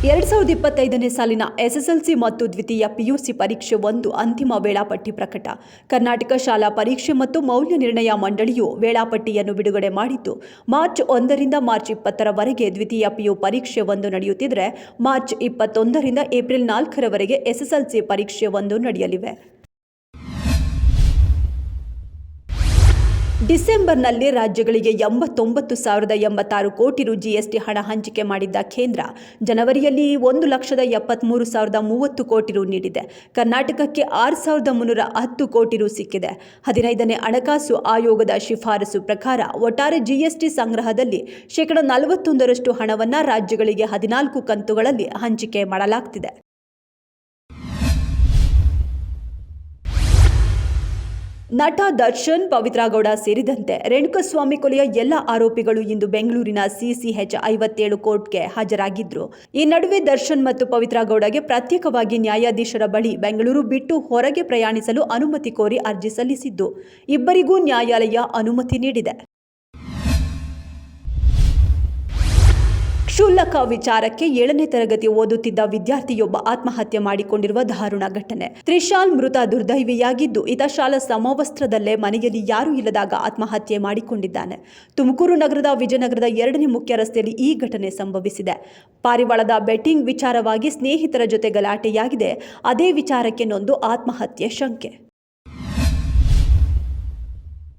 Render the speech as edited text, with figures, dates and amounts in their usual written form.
2025ನೇ ಸಾಲಿನ ಎಸ್ಎಸ್ಎಲ್ಸಿ ಮತ್ತು ದ್ವಿತೀಯ ಪಿಯುಸಿ ಪರೀಕ್ಷೆ 1 ಅಂತಿಮ ವೇಳಾಪಟ್ಟಿ ಪ್ರಕಟ. ಕರ್ನಾಟಕ ಶಾಲಾ ಪರೀಕ್ಷೆ ಮತ್ತು ಮೌಲ್ಯ ನಿರ್ಣಯ ಮಂಡಳಿಯು ವೇಳಾಪಟ್ಟಿಯನ್ನು ಬಿಡುಗಡೆ ಮಾಡಿದ್ದು, ಮಾರ್ಚ್ 1ರಿಂದ ಮಾರ್ಚ್ 20ರವರೆಗೆ ದ್ವಿತೀಯ ಪಿಯು ಪರೀಕ್ಷೆ 1 ನಡೆಯುತ್ತಿದ್ದರೆ, ಮಾರ್ಚ್ 21ರಿಂದ ಏಪ್ರಿಲ್ 4ರವರೆಗೆ ಎಸ್ಎಸ್ಎಲ್ಸಿ ಪರೀಕ್ಷೆ 1 ನಡೆಯಲಿವೆ. ಡಿಸೆಂಬರ್ನಲ್ಲಿ ರಾಜ್ಯಗಳಿಗೆ 89,086 ಕೋಟಿ ರು ಜಿಎಸ್ಟಿ ಹಣ ಹಂಚಿಕೆ ಮಾಡಿದ್ದ ಕೇಂದ್ರ, ಜನವರಿಯಲ್ಲಿ 1,73,030 ಕೋಟಿ ರು ನೀಡಿದೆ. ಕರ್ನಾಟಕಕ್ಕೆ 6,310 ಕೋಟಿ ರು ಸಿಕ್ಕಿದೆ. 15ನೇ ಹಣಕಾಸು ಆಯೋಗದ ಶಿಫಾರಸು ಪ್ರಕಾರ ಒಟ್ಟಾರೆ ಜಿಎಸ್ಟಿ ಸಂಗ್ರಹದಲ್ಲಿ 41% ಹಣವನ್ನು ರಾಜ್ಯಗಳಿಗೆ 14 ಕಂತುಗಳಲ್ಲಿ ಹಂಚಿಕೆ ಮಾಡಲಾಗ್ತಿದೆ. ನಟ ದರ್ಶನ್, ಪವಿತ್ರ ಗೌಡ ಸೇರಿದಂತೆ ರೇಣುಕಾಸ್ವಾಮಿ ಕೊಲೆಯ ಎಲ್ಲ ಆರೋಪಿಗಳು ಇಂದು ಬೆಂಗಳೂರಿನ CCH 57 ಕೋರ್ಟ್ಗೆ ಹಾಜರಾಗಿದ್ರು. ಈ ನಡುವೆ ದರ್ಶನ್ ಮತ್ತು ಪವಿತ್ರ ಗೌಡಗೆ ಪ್ರತ್ಯೇಕವಾಗಿ ನ್ಯಾಯಾಧೀಶರ ಬಳಿ ಬೆಂಗಳೂರು ಬಿಟ್ಟು ಹೊರಗೆ ಪ್ರಯಾಣಿಸಲು ಅನುಮತಿ ಕೋರಿ ಅರ್ಜಿ ಸಲ್ಲಿಸಿದ್ದು, ಇಬ್ಬರಿಗೂ ನ್ಯಾಯಾಲಯ ಅನುಮತಿ ನೀಡಿದೆ. ಕ್ಷುಲ್ಲಕ ವಿಚಾರಕ್ಕೆ 7ನೇ ತರಗತಿ ಓದುತ್ತಿದ್ದ ವಿದ್ಯಾರ್ಥಿಯೊಬ್ಬ ಆತ್ಮಹತ್ಯೆ ಮಾಡಿಕೊಂಡಿರುವ ದಾರುಣ ಘಟನೆ. ತ್ರಿಶಾಲ್ ಮೃತ ದುರ್ದೈವಿಯಾಗಿದ್ದು, ಈತ ಶಾಲಾ ಸಮವಸ್ತ್ರದಲ್ಲೇ ಮನೆಯಲ್ಲಿ ಯಾರೂ ಇಲ್ಲದಾಗ ಆತ್ಮಹತ್ಯೆ ಮಾಡಿಕೊಂಡಿದ್ದಾನೆ. ತುಮಕೂರು ನಗರದ ವಿಜಯನಗರದ 2ನೇ ಮುಖ್ಯ ರಸ್ತೆಯಲ್ಲಿ ಈ ಘಟನೆ ಸಂಭವಿಸಿದೆ. ಪಾರಿವಾಳದ ಬೆಟ್ಟಿಂಗ್ ವಿಚಾರವಾಗಿ ಸ್ನೇಹಿತರ ಜೊತೆ ಗಲಾಟೆಯಾಗಿದೆ. ಅದೇ ವಿಚಾರಕ್ಕೆ ನೊಂದು ಆತ್ಮಹತ್ಯೆ ಶಂಕೆ.